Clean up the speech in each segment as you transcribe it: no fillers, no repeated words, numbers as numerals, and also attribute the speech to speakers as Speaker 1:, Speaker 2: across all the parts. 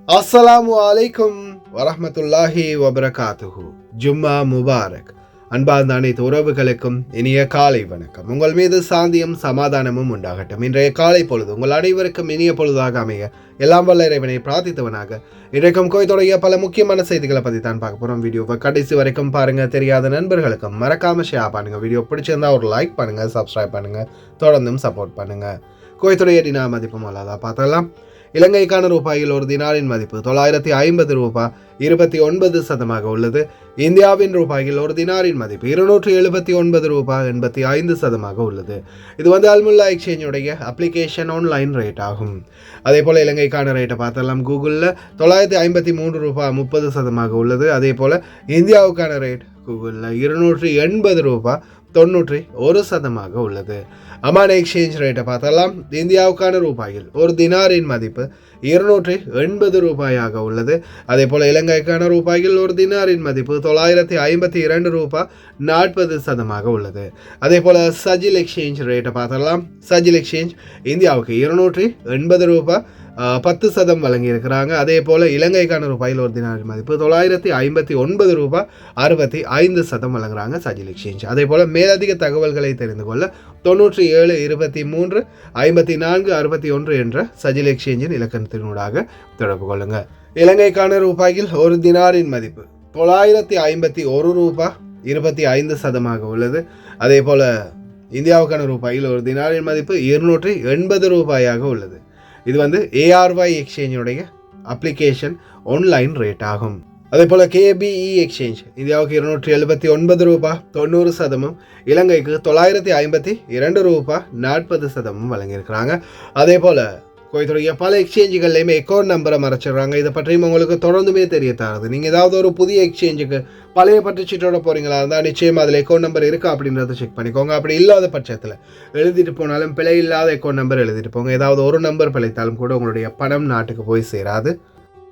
Speaker 1: அஸ்ஸலாமு அலைக்கும் வரஹ்மத்துல்லாஹி வபரகாத்துஹு. ஜும்மா முபாரக். அன்பார்ந்த அனைத்து உறவுகளுக்கும் இனிய காலை வணக்கம். உங்கள் மீது சாந்தியும் சமாதானமும் உண்டாகட்டும். இன்றைய காலை பொழுது உங்கள் அனைவருக்கும் இனிய பொழுதாக அமைய எல்லாம் வல்ல இறைவனை பிரார்த்தித்தவனாக இன்றைக்கும் கோயத்துடைய பல முக்கியமான செய்திகளை பற்றி தான் பார்க்க போகிறோம். வீடியோவை கடைசி வரைக்கும் பாருங்க. தெரியாத நண்பர்களுக்கும் மறக்காம ஷேர் பண்ணுங்க. வீடியோ பிடிச்சிருந்தா ஒரு லைக் பண்ணுங்க, சப்ஸ்கிரைப் பண்ணுங்க, தொடர்ந்தும் சப்போர்ட் பண்ணுங்க. கோயத்துடைய தினா மதிப்பும் அல்லாதா பார்த்தலாம். இலங்கைக்கான ரூபாயில் ஒரு தினாரின் மதிப்பு 950 ரூபாய் 29% உள்ளது. இந்தியாவின் ரூபாயில் ஒரு தினாரின் மதிப்பு 279 ரூபாய் 85% உள்ளது. இது அல்முல்லா எக்ஸ்சேஞ்சுடைய அப்ளிகேஷன் ஆன்லைன் ரேட் ஆகும். அதே போல் இலங்கைக்கான ரேட்டை பார்த்தலாம். கூகுளில் 953 ரூபாய் 30% உள்ளது. அதே போல் இந்தியாவுக்கான ரேட் கூகுளில் 280 ரூபாய் 91% உள்ளது. அமான் எக்ஸ்சேஞ்ச் ரேட்டை பார்த்தலாம். இந்தியாவுக்கான ரூபாயில் ஒரு தினாரின் மதிப்பு 280 ரூபாயாக உள்ளது. அதே போல் இலங்கைக்கான ரூபாயில் ஒரு தினாரின் மதிப்பு 952 ரூபாய் 40% உள்ளது. அதே போல் சஜில் எக்ஸ்சேஞ்ச் ரேட்டை பார்த்தலாம். சஜில் எக்ஸ்சேஞ்ச் இந்தியாவுக்கு 280 ரூபாய் 10% வழங்கியிருக்கிறாங்க. அதே போல் இலங்கைக்கான ரூபாயில் ஒரு தினாரின் மதிப்பு 959 ரூபாய் 65% வழங்குறாங்க சஜில் எக்ஸ்சேஞ்ச். அதே போல் மேலதிக தகவல்களை தெரிந்து கொள்ள 97 23 54 61 என்ற சஜில் எக்ஸ்சேஞ்சின் இலக்கணத்தினூடாக தொடர்பு கொள்ளுங்க. இலங்கைக்கான ரூபாயில் ஒரு தினாரின் மதிப்பு 951 ரூபாய் 25% உள்ளது. அதே போல் இந்தியாவுக்கான ரூபாயில் ஒரு தினாரின் மதிப்பு 280 ரூபாயாக உள்ளது. இது ஏஆர்ஒய் எக்ஸ்சேஞ்சுடைய அப்ளிகேஷன் ஆன்லைன் ரேட் ஆகும். அதே போல் கேபிஇ எக்ஸ்சேஞ்ச் இந்தியாவுக்கு 279 ரூபாய் 90%, இலங்கைக்கு 952 ரூபாய் 40% வழங்கியிருக்கிறாங்க. அதே போல் கோயத்துடைய பல எக்ஸ்சேஞ்சுகள்லையுமே அக்கௌண்ட் நம்பரை மறைச்சிடுறாங்க. இதை பற்றியும் உங்களுக்கு தொடர்ந்துமே தெரிய தராது. நீங்கள் ஏதாவது ஒரு புதிய எக்ஸ்சேஞ்சுக்கு பழைய பற்றுச்சீட்டோட போகிறீங்களா இருந்தால் நிச்சயமாக அதில் அக்கௌண்ட் நம்பர் இருக்கா அப்படின்றத செக் பண்ணிக்கோங்க. அப்படி இல்லாத பட்சத்தில் எழுதிட்டு போனாலும் பிழை இல்லாத அக்கௌண்ட் நம்பர் எழுதிட்டு போங்க. ஏதாவது ஒரு நம்பர் பிழைத்தாலும் கூட உங்களுடைய பணம் நாட்டுக்கு போய் சேராது.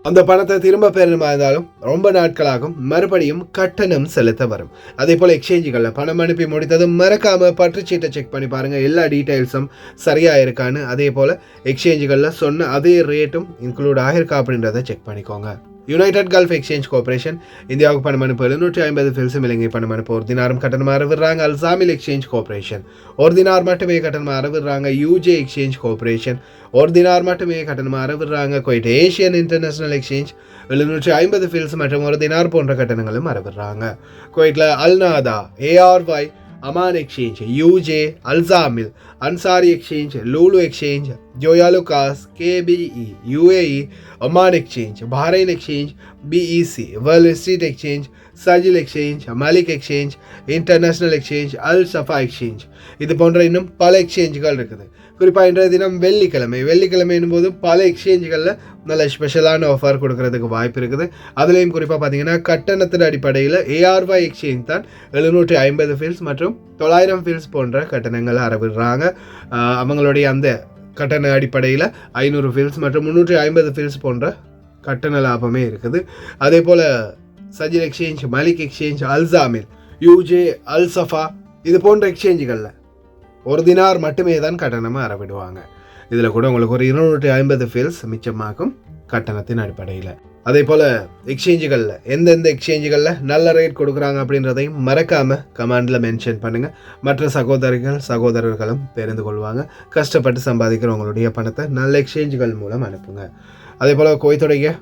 Speaker 1: அந்த பணத்தை திரும்ப பெறணுமா இருந்தாலும் ரொம்ப நாட்களாகும். மறுபடியும் கட்டணம் செலுத்த வரும். அதே போல் எக்ஸ்சேஞ்சுகளில் பணம் அனுப்பி முடித்ததும் மறக்காமல் பற்றுச்சீட்டை செக் பண்ணி பாருங்கள், எல்லா டீட்டெயில்ஸும் சரியாக இருக்கான்னு. அதே போல் எக்ஸ்சேஞ்சுகளில் சொன்ன அதே ரேட்டும் இன்க்ளூட் ஆகிருக்கா அப்படின்றத செக் பண்ணிக்கோங்க. யுனைடெட் கல்ஃப் எக்ஸ்சேஞ்ச் கார்பரேஷன் இந்தியாவுக்கு பணம் அனுப்பு 750 ஃபில்ஸும் இலங்கை பணம் அனுப்பு ஒரு தினாரும் கட்டணமாக அறவிடுறாங்க. அல்சாமில் எக்ஸ்சேஞ்ச் கார்பரேஷன் ஒரு தினார் மட்டுமே கட்டணமாக அறவிடுறாங்க. யூஜே எக்ஸ்சேஞ்ச் கார்பரேஷன் ஒரு தினார் மட்டுமே கட்டணமாக அறவிடுறாங்க. Kuwait Asian international exchange 750 fils மற்றும் ஒரு தினார் போன்ற கட்டணங்களும் அறவிடுறாங்க. குவைட்டில் Al Nada, ARY, Aman exchange, UJ, Al Zamil, Ansari exchange, Lulu exchange, Joyalukkas, KBE, UAE, Oman exchange, Bahrain exchange, BEC, world street exchange, Sajil exchange, Malik exchange, international exchange, Al Safa exchange, இது போன்ற இன்னும் பல எக்ஸ்சேஞ்சுகள் இருக்குது. குறிப்பாக இன்றைய தினம் வெள்ளிக்கிழமை என்னும்போது பல எக்ஸ்சேஞ்சுகளில் நல்ல ஸ்பெஷலான ஆஃபர் கொடுக்கறதுக்கு வாய்ப்பு இருக்குது. அதுலேயும் குறிப்பாக பார்த்தீங்கன்னா கட்டணத்தின் அடிப்படையில் ஏஆர்ஒய் எக்ஸ்சேஞ்ச் தான் 750 ஃபீல்ஸ் மற்றும் 900 ஃபீல்ஸ் போன்ற கட்டணங்களை அறவிடுறாங்க. அவங்களுடைய அந்த கட்டண அடிப்படையில் 500 ஃபீல்ஸ் மற்றும் 350 ஃபீல்ஸ் போன்ற கட்டண லாபமே இருக்குது. அதே போல் சஜில் எக்ஸ்சேஞ்ச், மலிக் எக்ஸ்சேஞ்ச், அல்சாமில், யூஜே, அல் சஃபா இது போன்ற எக்ஸ்சேஞ்சுகளில் ஒரு தினார் மட்டுமே தான் கட்டணமாக அறவிடுவாங்க. இதில் கூட உங்களுக்கு ஒரு 250 ஃபீல்ஸ் மிச்சமாகும் கட்டணத்தின் அடிப்படையில். அதே போல் எக்ஸ்சேஞ்சுகளில் எந்தெந்த எக்ஸ்சேஞ்சுகளில் நல்ல ரேட் கொடுக்குறாங்க அப்படின்றதையும் மறக்காமல் கமெண்டில் மென்ஷன் பண்ணுங்கள். மற்ற சகோதரர்களும் தெரிந்து கொள்வாங்க. கஷ்டப்பட்டு சம்பாதிக்கிறவங்களுடைய பணத்தை நல்ல எக்ஸ்சேஞ்சுகள் மூலம் அனுப்புங்க. அதே போல் குவைத்துடைய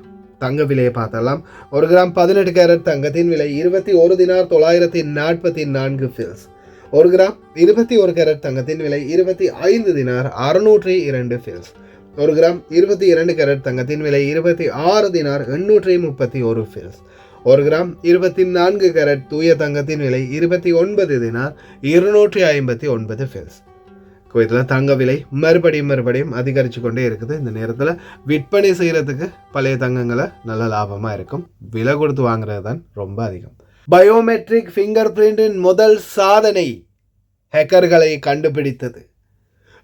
Speaker 1: தங்க விலையை பார்த்தலாம். 1 கிராம் 18 கேரட் தங்கத்தின் விலை 21 தினார் 944 ஃபீல்ஸ். 1 கிராம் 21 கேரட் தங்கத்தின் விலை 25 தினார் 602 ஃபீல்ஸ். 1 கிராம் 22 கேரட் தங்கத்தின் விலை 26 தினார் 831 ஃபீல்ஸ். 1 கிராம் 24 கேரட் தூய தங்கத்தின் விலை 29 தினார் 259 ஃபீல்ஸ். குவைத்தில் தங்க விலை மறுபடியும் அதிகரித்து கொண்டே இருக்குது. இந்த நேரத்தில் விற்பனை செய்கிறதுக்கு பழைய தங்கங்களை நல்ல லாபமாக இருக்கும். விலை கொடுத்து வாங்குறது தான் ரொம்ப அதிகம். பயோமெட்ரிக் ஃபிங்கர் பிரிண்டின் முதல் சாதனை ஹேக்கர்களை கண்டுபிடித்தது.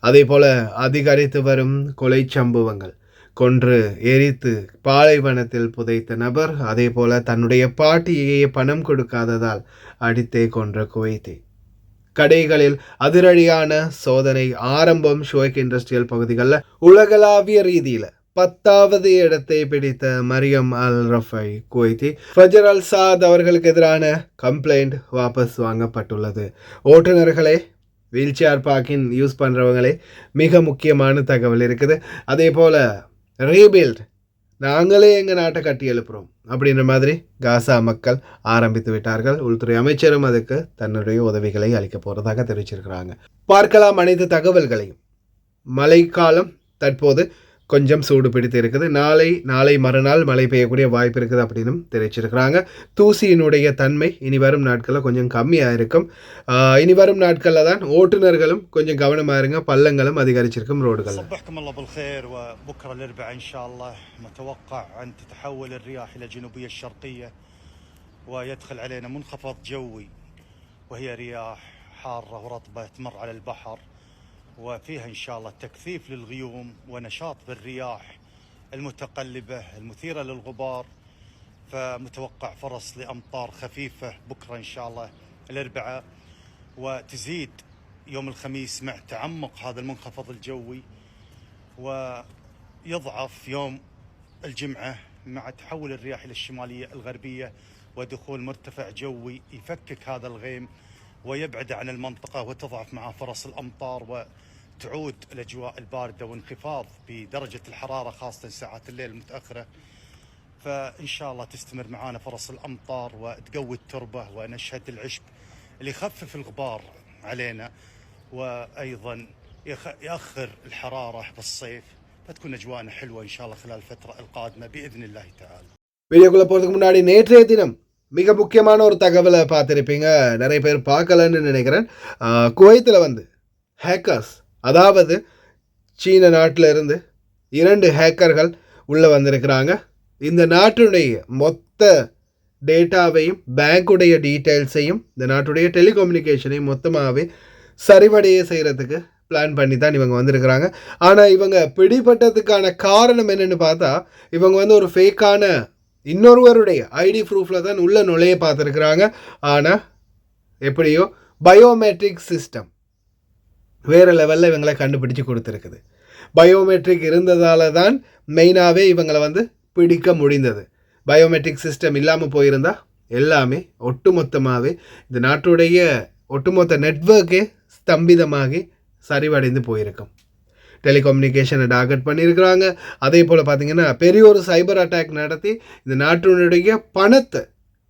Speaker 1: அதே போல அதிகரித்து வரும் கொலை சம்பவங்கள், கொன்று எரித்து பாலைவனத்தில் புதைத்த நபர், அதே போல தன்னுடைய பாட்டியை பணம் கொடுக்காததால் அடித்தே கொன்ற குவைத்தி. கடைகளில் அதிரடியான சோதனை ஆரம்பம். ஷோக் இண்டஸ்ட்ரியல் பகுதிகளில் உலகளாவிய ரீதியில் 10வது இடத்தை பிடித்த மரியம் அல் ரஃபை குவைத்தி ஃபஜர் அல் சாத் அவர்களுக்கு எதிரான கம்ப்ளைண்ட் வாபஸ் வாங்கப்பட்டுள்ளது. ஓட்டுநர்களே, வீல் சேர் பார்க்கிங் யூஸ் பண்ணுறவங்களே, மிக முக்கியமான தகவல் இருக்குது. அதே போல் ரீபில்ட், நாங்களே எங்கள் நாட்டை கட்டி எழுப்புகிறோம் அப்படின்ற மாதிரி காசா மக்கள் ஆரம்பித்து விட்டார்கள். உள்துறை அமைச்சரும் அதுக்கு தன்னுடைய உதவிகளை அளிக்க போகிறதாக தெரிவிச்சிருக்கிறாங்க. பார்க்கலாம் அனைத்து தகவல்களையும். மழைக்காலம் தற்போது கொஞ்சம் சூடு பிடித்து இருக்குது. நாளை மறுநாள் மழை பெய்யக்கூடிய வாய்ப்பு இருக்குது அப்படின்னு தெரிவிச்சிருக்கிறாங்க. தூசியினுடைய தன்மை இனி வரும் நாட்களில் கொஞ்சம் கம்மியாக இருக்கும். இனி வரும் நாட்களில் தான் ஓட்டுநர்களும் கொஞ்சம் கவனமாக இருங்க. பள்ளங்களும் அதிகரிச்சிருக்கும் ரோடுகள்.
Speaker 2: صبحكم الله بالخير. وبكره الاربعاء ان شاء الله متوقع ان تتحول الرياح الى الجنوبيه الشرقيه ويدخل علينا منخفض جوي وهي رياح حاره ورطبه تمر على البحر وفيها إن شاء الله تكثيف للغيوم ونشاط بالرياح المتقلبة المثيرة للغبار. فمتوقع فرص لأمطار خفيفة بكرة إن شاء الله الأربعاء، وتزيد يوم الخميس مع تعمق هذا المنخفض الجوي، ويضعف يوم الجمعة مع تحول الرياح إلى الشمالية الغربية ودخول مرتفع جوي يفكك هذا الغيم ويبعد عن المنطقة وتضعف معه فرص الأمطار وتعود الأجواء الباردة وانخفاض بدرجة الحرارة خاصة ساعات الليل المتأخرة. فإن شاء الله تستمر معنا فرص الأمطار وتقوي التربة ونشهد العشب اللي يخفف الغبار علينا وأيضا يأخر الحرارة بالصيف، فتكون أجواءنا حلوة إن شاء الله خلال الفترة القادمة بإذن الله تعالى.
Speaker 1: வீடியோக்குள்ள போகிறதுக்கு முன்னாடி நேற்றைய தினம் மிக முக்கியமான ஒரு தகவலை பார்த்துருப்பீங்க. நிறைய பேர் பார்க்கலன்னு நினைக்கிறேன். குவைத்தில் ஹேக்கர்ஸ், அதாவது சீன நாட்டில் இருந்து 2 ஹேக்கர்கள் உள்ளே வந்திருக்கிறாங்க. இந்த நாட்டுடைய மொத்த டேட்டாவையும் பேங்க்குடைய டீட்டெயில்ஸையும் இந்த நாட்டுடைய டெலிகம்யூனிகேஷனையும் மொத்தமாகவே சரிவடைய செய்கிறதுக்கு பிளான் பண்ணி தான் இவங்க வந்திருக்கிறாங்க. ஆனால் இவங்க பிடிபட்டதுக்கான காரணம் என்னென்னு பார்த்தா, இவங்க ஒரு ஃபேக்கான இன்னொருவருடைய ஐடி ப்ரூஃபில் தான் உள்ள நுழைய பார்த்துருக்குறாங்க. ஆனால் எப்படியோ பயோமெட்ரிக் சிஸ்டம் வேறு லெவலில் இவங்களை கண்டுபிடிச்சி கொடுத்துருக்குது. பயோமெட்ரிக் இருந்ததால் தான் மெயினாகவே இவங்களை பிடிக்க முடிந்தது. பயோமெட்ரிக் சிஸ்டம் இல்லாமல் போயிருந்தால் எல்லாமே ஒட்டுமொத்தமாகவே இந்த நாட்டுடைய ஒட்டுமொத்த நெட்வொர்க்கே ஸ்தம்பிதமாகி சரிவடைந்து போயிருக்கும். டெலிகம்யூனிகேஷனை டார்கெட் பண்ணியிருக்கிறாங்க. அதே போல் பார்த்திங்கன்னா பெரிய ஒரு சைபர் அட்டாக் நடத்தி இந்த நாட்டினுடைய பணத்தை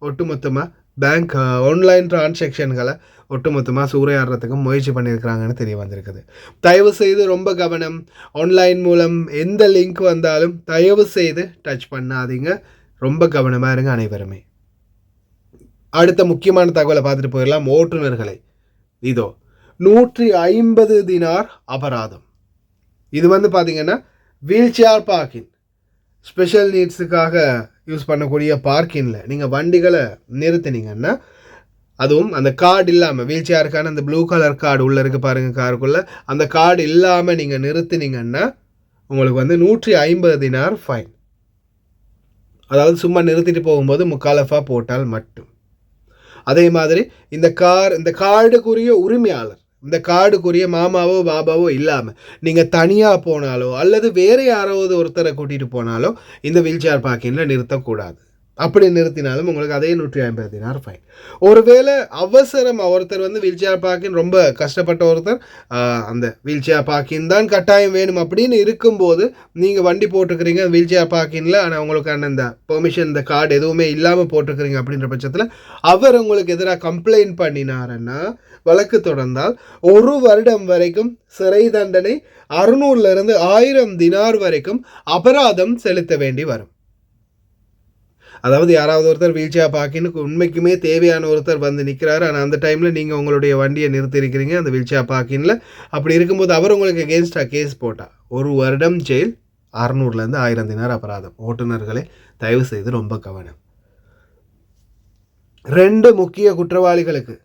Speaker 1: ஒட்டுமொத்தமாக பேங்க் ஆன்லைன் டிரான்சாக்ஷன்களை ஒட்டுமொத்தமாக சூறையாடுறதுக்கு முயற்சி பண்ணியிருக்கிறாங்கன்னு தெரிய வந்திருக்குது. தயவு செய்து ரொம்ப கவனம். ஆன்லைன் மூலம் எந்த லிங்க் வந்தாலும் தயவு செய்து டச் பண்ணாதீங்க. ரொம்ப கவனமாக இருங்க அனைவருமே. அடுத்த முக்கியமான தகவலை பார்த்துட்டு போயிடலாம். ஓட்டுநர்களை, இதோ 150 தினார் அபராதம். இது பார்த்திங்கன்னா வீல் சேர் பார்க்கிங், ஸ்பெஷல் நீட்ஸுக்காக யூஸ் பண்ணக்கூடிய பார்க்கிங்கில் நீங்கள் வண்டிகளை நிறுத்தினீங்கன்னா, அதுவும் அந்த கார்டு இல்லாமல், வீல் சேருக்கான அந்த ப்ளூ கலர் கார்டு உள்ளே இருக்குது பாருங்கள் காருக்குள்ளே, அந்த கார்டு இல்லாமல் நீங்கள் நிறுத்தினீங்கன்னா உங்களுக்கு 150 தினார் ஃபைன். அதாவது சும்மா நிறுத்திட்டு போகும்போது முக்காலஃபா போட்டால் மட்டும். அதே மாதிரி இந்த கார்டுக்குரிய உரிமையாளர், இந்த கார்டுக்குரிய மாமாவோ பாபாவோ இல்லாமல் நீங்கள் தனியாக போனாலோ அல்லது வேறு யாராவது ஒருத்தரை கூட்டிகிட்டு போனாலோ இந்த வீல் சேர் பார்க்கிங்கில் நிறுத்தக்கூடாது. அப்படி நிறுத்தினாலும் உங்களுக்கு அதே 150 தினார் ஃபைன். ஒருவேளை அவசரம் ஒருத்தர் வீல் சேர் பார்க்கிங் ரொம்ப கஷ்டப்பட்ட ஒருத்தர் அந்த வீல் சேர் பார்க்கிங் தான் கட்டாயம் வேணும் அப்படின்னு இருக்கும்போது நீங்கள் வண்டி போட்டுக்கிறீங்க வீல் சேர் பார்க்கிங்கில், ஆனால் உங்களுக்கான இந்த பெர்மிஷன் இந்த கார்டு எதுவுமே இல்லாமல் போட்டுக்கிறீங்க அப்படின்ற பட்சத்தில் அவர் உங்களுக்கு எதிராக கம்ப்ளைண்ட் பண்ணினாருன்னா, வழக்கு தொடர்ந்தால் 1 வருடம் வரைக்கும் சிறை தண்டனை, 600 1000 தினார் வரைக்கும் அபராதம் செலுத்த வேண்டி வரும். அதாவது யாராவது ஒருத்தர் வீல் சேர் பார்க்கிங்க்கு உண்மைக்குமே தேவையான ஒருத்தர் நிற்கிறாரு, ஆனால் அந்த டைமில் நீங்கள் உங்களுடைய வண்டியை நிறுத்தியிருக்கிறீங்க அந்த வீல் சேர் பார்க்கிங்கில். அப்படி இருக்கும்போது அவர் உங்களுக்கு எகென்ஸ்டாக கேஸ் போட்டால் 1 வருடம் ஜெயில், 600 1000 தினார் அபராதம். ஓட்டுநர்களே தயவு செய்து ரொம்ப கவனம். 2 முக்கிய குற்றவாளிகளுக்கு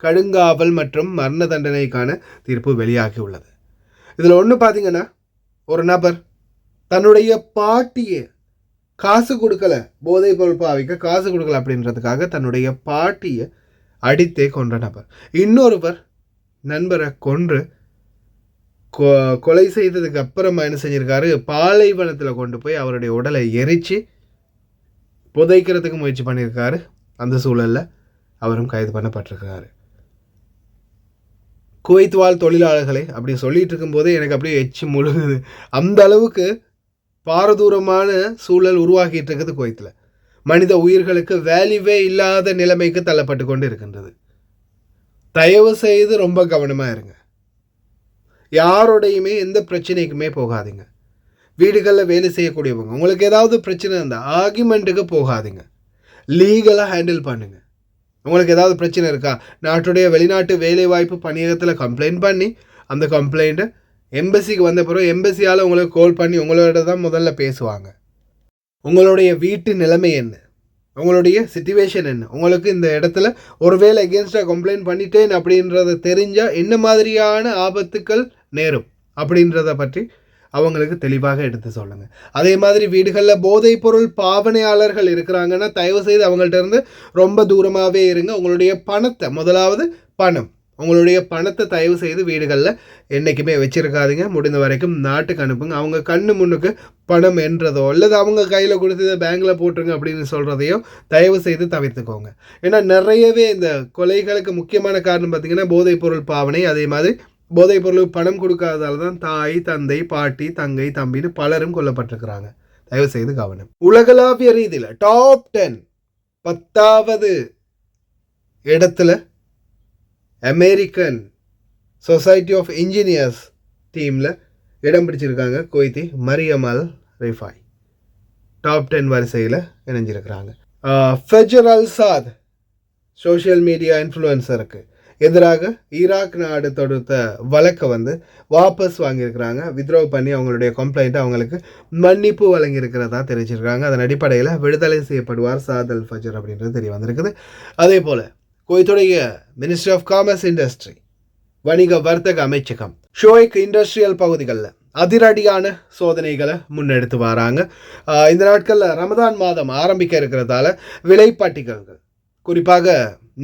Speaker 1: கடுங்காவல் மற்றும் மரண தண்டனைக்கான தீர்ப்பு வெளியாகி உள்ளது. இதில் ஒன்று பார்த்தீங்கன்னா, ஒரு நபர் தன்னுடைய பாட்டியை காசு கொடுக்கல, போதைப் பொருள் பாவிக்க காசு கொடுக்கல அப்படின்றதுக்காக தன்னுடைய பாட்டியை அடித்தே கொன்ற நபர். இன்னொருவர் நண்பரை கொன்று கொலை செய்ததுக்கு அப்புறமா என்ன செஞ்சிருக்காரு, பாலைவனத்தில் கொண்டு போய் அவருடைய உடலை எரித்து புதைக்கிறதுக்கு முயற்சி பண்ணியிருக்காரு. அந்த சூழலில் அவரும் கைது பண்ணப்பட்டிருக்காரு. குவைத் வாழ் தொழிலாளர்களை அப்படி சொல்லிட்டு இருக்கும்போதே எனக்கு அப்படியே எச்சு முழுகுது. அந்த அளவுக்கு பாரதூரமான சூழல் உருவாக்கிட்டு இருக்குது குவைத்தில். மனித உயிர்களுக்கு வேல்யூவே இல்லாத நிலைமைக்கு தள்ளப்பட்டு கொண்டு இருக்கின்றது. தயவு செய்து ரொம்ப கவனமாக இருங்க. யாரோடையுமே எந்த பிரச்சனைக்குமே போகாதீங்க. வீடுகளில் வேலை செய்யக்கூடியவங்க உங்களுக்கு ஏதாவது பிரச்சனை இருந்தால் ஆர்கியூமெண்ட்டுக்கு போகாதீங்க. லீகலாக ஹேண்டில் பண்ணுங்கள். உங்களுக்கு ஏதாவது பிரச்சனை இருக்கா, நாட்டுடைய வெளிநாட்டு வேலைவாய்ப்பு பணியகத்தில் கம்ப்ளைண்ட் பண்ணி அந்த கம்ப்ளைண்ட்டை எம்பசிக்கு வந்த பிறகு எம்பசியால் உங்களுக்கு கால் பண்ணி உங்களோட தான் முதல்ல பேசுவாங்க. உங்களுடைய வீட்டு நிலைமை என்ன, உங்களுடைய சிச்சுவேஷன் என்ன, உங்களுக்கு இந்த இடத்துல ஒருவேளை எகென்ஸ்டாக கம்ப்ளைண்ட் பண்ணிட்டேன் அப்படின்றத தெரிஞ்சால் என்ன மாதிரியான ஆபத்துக்கள் நேரும் அப்படின்றத பற்றி அவங்களுக்கு தெளிவாக எடுத்து சொல்லுங்கள். அதே மாதிரி வீடுகளில் போதைப் பொருள் பாவனையாளர்கள் இருக்கிறாங்கன்னா தயவு செய்து அவங்கள்ட்ட இருந்து ரொம்ப தூரமாகவே இருங்க. உங்களுடைய பணத்தை, முதலாவது பணம், உங்களுடைய பணத்தை தயவு செய்து வீடுகளில் என்றைக்குமே வச்சுருக்காதீங்க. முடிந்த வரைக்கும் நாட்டுக்கு அனுப்புங்க. அவங்க கண்ணு முன்னுக்கு பணம் என்றதோ அல்லது அவங்க கையில் கொடுத்து பேங்கில் போட்டுருங்க அப்படின்னு சொல்கிறதையோ தயவு செய்து தவிர்த்துக்கோங்க. ஏன்னா நிறையவே இந்த கொலைகளுக்கு முக்கியமான காரணம் பார்த்திங்கன்னா போதைப் பொருள் பாவனை. அதே மாதிரி போதைப் பொருளுக்கு பணம் கொடுக்காததால் தான் தாய், தந்தை, பாட்டி, தங்கை, தம்பின்னு பலரும் கொல்லப்பட்டிருக்கிறாங்க. தயவு செய்து கவனம். உலகளாவிய ரீதியில் டாப் 10 10வது இடத்துல அமெரிக்கன் சொசைட்டி ஆஃப் இன்ஜினியர்ஸ் டீமில் இடம் பிடிச்சிருக்காங்க குவைத்தி மரியம் அல் ரிஃபாய். டாப் 10 வரிசையில் இணைஞ்சிருக்கிறாங்க. ஃபஜர் அல் சாத் சோஷியல் மீடியா இன்ஃப்ளூயன்சருக்கு எதிராக ஈராக் நாடு தொடுத்த வழக்கை வாபஸ் வாங்கியிருக்கிறாங்க. வித்ட்ரா பண்ணி அவங்களுடைய கம்ப்ளைண்ட்டை அவங்களுக்கு மன்னிப்பு வழங்கியிருக்கிறதா தெரிவிச்சிருக்காங்க. அதன் அடிப்படையில் விடுதலை செய்யப்படுவார் சாத் அல் ஃபஜர் அப்படின்றது தெரிய வந்திருக்குது. அதே போல் குவைத்துடைய மினிஸ்ட்ரி ஆஃப் காமர்ஸ் இண்டஸ்ட்ரி வணிக வர்த்தக அமைச்சகம் ஷோய்க் இண்டஸ்ட்ரியல் பகுதிகளில் அதிரடியான சோதனைகளை முன்னெடுத்து வராங்க. இந்த நாட்களில் ரமதான் மாதம் ஆரம்பிக்க இருக்கிறதால விலைப்பட்டியல்கள், குறிப்பாக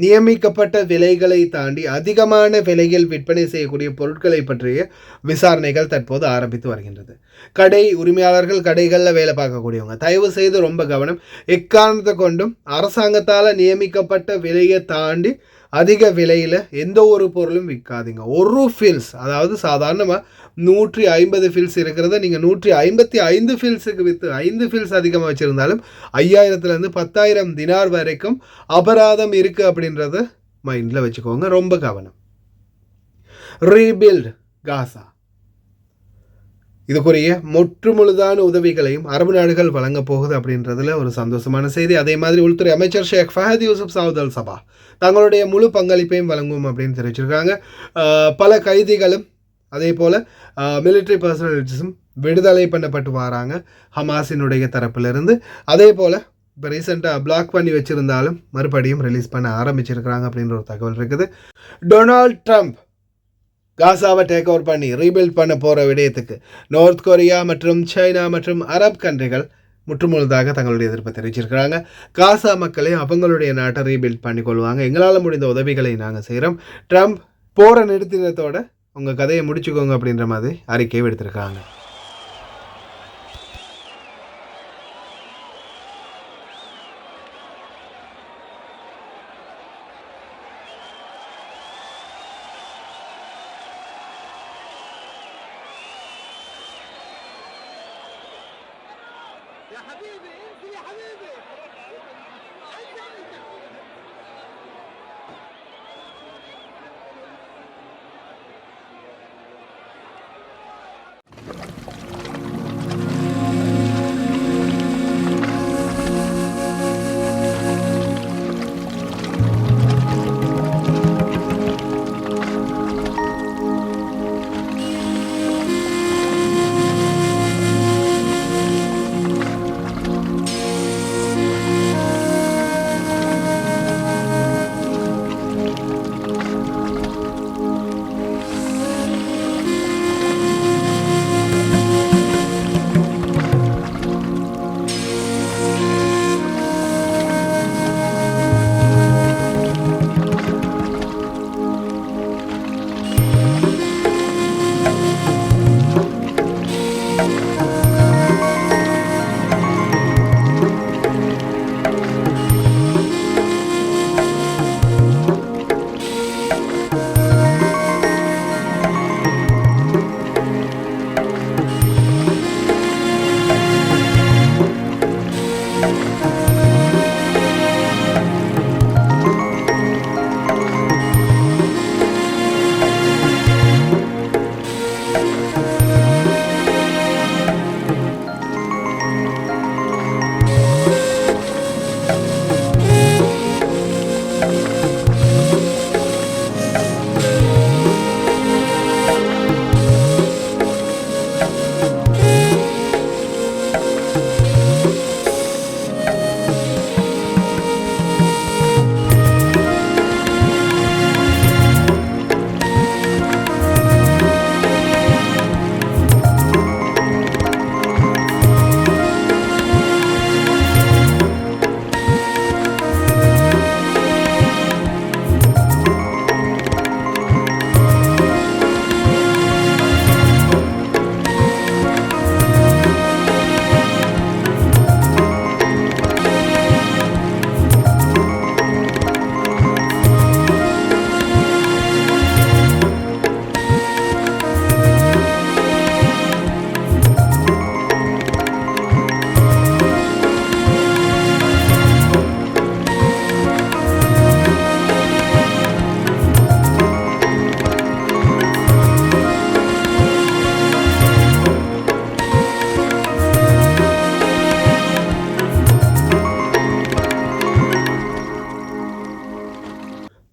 Speaker 1: நியமிக்கப்பட்ட விலைகளை தாண்டி அதிகமான விலையில் விற்பனை செய்யக்கூடிய பொருட்களை பற்றிய விசாரணைகள் தற்போது ஆரம்பித்து வருகின்றது. கடை உரிமையாளர்கள், கடைகளில் வேலை பார்க்கக்கூடியவங்க தயவு செய்து ரொம்ப கவனம். எக்காரணத்தை கொண்டும் அரசாங்கத்தால் நியமிக்கப்பட்ட விலையை தாண்டி அதிக விலையில் எந்த ஒரு பொருளும் விற்காதீங்க. ஒரு ஃபில்ஸ், அதாவது சாதாரணமாக 150 ஃபில்ஸ் இருக்கிறத நீங்கள் 155 ஃபில்ஸுக்கு விற்று 5 ஃபில்ஸ் அதிகமாக வச்சுருந்தாலும் 5000 10,000 தினார் வரைக்கும் அபராதம் இருக்குது அப்படின்றத மைண்டில் வச்சுக்கோங்க. ரொம்ப கவனம். ரீபில்ட் காசா, இதுக்குரிய முற்றுமுழுதான உதவிகளையும் அரபு நாடுகள் வழங்க போகுது அப்படின்றதுல ஒரு சந்தோஷமான செய்தி. அதே மாதிரி உள்துறை அமைச்சர் ஷேக் ஃபஹத் யூசுப் சவுத் அல் சபா தங்களுடைய முழு பங்களிப்பையும் வழங்கும் அப்படின்னு தெரிவிச்சிருக்காங்க. பல கைதிகளும் அதே போல் மிலிட்ரி பர்சனலிட்டிஸும் விடுதலை பண்ணப்பட்டு வராங்க ஹமாஸினுடைய தரப்பிலிருந்து. அதே போல் இப்போ ரீசெண்டாக பிளாக் பண்ணி வச்சுருந்தாலும் மறுபடியும் ரிலீஸ் பண்ண ஆரம்பிச்சிருக்கிறாங்க அப்படின்ற ஒரு தகவல் இருக்குது. டொனால்ட் ட்ரம்ப் காசாவை டேக் ஓவர் பண்ணி ரீபில்ட் பண்ண போகிற விடயத்துக்கு நார்த் கொரியா மற்றும் சைனா மற்றும் அரப் கண்ட்ரிகள் முற்றுமுழுதாக தங்களுடைய எதிர்ப்பை தெரிவிச்சிருக்கிறாங்க. காசா மக்களை அவங்களுடைய நாட்டை ரீபில்ட் பண்ணி கொள்வாங்க, எங்களால் முடிந்த உதவிகளை நாங்கள் செய்கிறோம், ட்ரம்ப் போரை நிறுத்தினத்தோட உங்கள் கதையை முடிச்சுக்கோங்க அப்படின்ற மாதிரி அறிக்கையை எடுத்திருக்காங்க.
Speaker 3: يا حبيبي انزل يا حبيبي.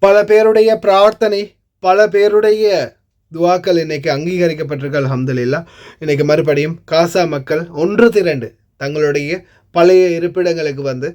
Speaker 1: பல பேருடைய பிரார்த்தனை, பல பேருடைய துவாக்கள் இன்னைக்கு அங்கீகரிக்கப்பட்டிருக்கு. அல்ஹம்துலில்லாஹ். இன்னைக்கு மறுபடியும் காசா மக்கள் ஒன்று திரண்டு தங்களுடைய பழைய இருப்பிடங்களுக்கு வந்து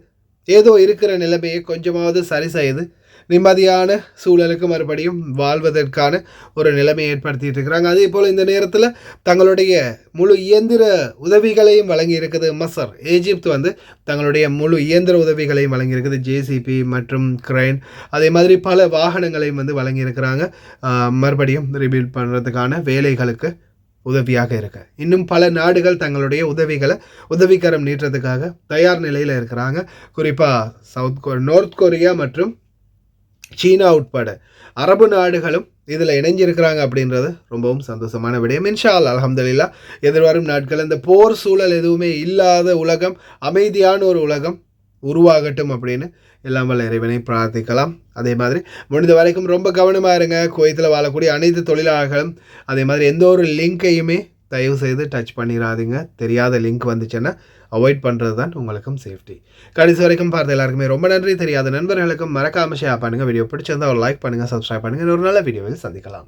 Speaker 1: ஏதோ இருக்கிற நிலைமையை கொஞ்சமாவது சரி செய்து நிம்மதியான சூழலுக்கு மறுபடியும் வாழ்வதற்கான ஒரு நிலைமையை ஏற்படுத்திட்டு இருக்கிறாங்க. அதே போல் இந்த நேரத்தில் தங்களுடைய முழு இயந்திர உதவிகளையும் வழங்கி இருக்குது மசர். எகிப்து வந்து தங்களுடைய முழு இயந்திர உதவிகளையும் வழங்கியிருக்குது. ஜேசிபி மற்றும் கிரைன், அதே மாதிரி பல வாகனங்களையும் வந்து வழங்கியிருக்கிறாங்க. மறுபடியும் ரீபில்ட் பண்ணுறதுக்கான வேலைகளுக்கு உதவியாக இருக்கு. இன்னும் பல நாடுகள் தங்களுடைய உதவிக்கரம் நீட்டுறதுக்காக தயார் நிலையில் இருக்கிறாங்க. குறிப்பாக நார்த் கொரியா மற்றும் சீனா உட்பட அரபு நாடுகளும் இதில் இணைஞ்சிருக்கிறாங்க அப்படின்றது ரொம்பவும் சந்தோஷமான விடயம். இன்ஷா அல்லாஹ் அல்ஹம்துலில்லாஹ் எதிர்வரும் நாட்கள் இந்த போர் சூழல் எதுவுமே இல்லாத உலகம், அமைதியான ஒரு உலகம் உருவாகட்டும் அப்படின்னு எல்லாம் வல்ல இறைவனை பிரார்த்திக்கலாம். அதே மாதிரி முடிந்த வரைக்கும் ரொம்ப கவனமாக இருங்க. குவைத்தில் வாழக்கூடிய அனைத்து தொழிலாளர்களும் அதே மாதிரி எந்த ஒரு லிங்கையுமே தயவு செய்து டச் பண்ணிடாதீங்க. தெரியாத லிங்க் வந்துச்சுன்னா அவாய்ட் பண்ணுறது தான் உங்களுக்கும் சேஃப்டி. கடைசி வரைக்கும் பார்த்த எல்லாருக்குமே ரொம்ப நன்றி. தெரியாத நண்பர்களுக்கும் மறக்காமல் ஷேர் பண்ணுங்கள். வீடியோ பிடிச்சிருந்தால் ஒரு லைக் பண்ணுங்கள், சப்ஸ்கிரைப் பண்ணுங்கள். ஒரு நல்ல வீடியோவில் சந்திக்கலாம்.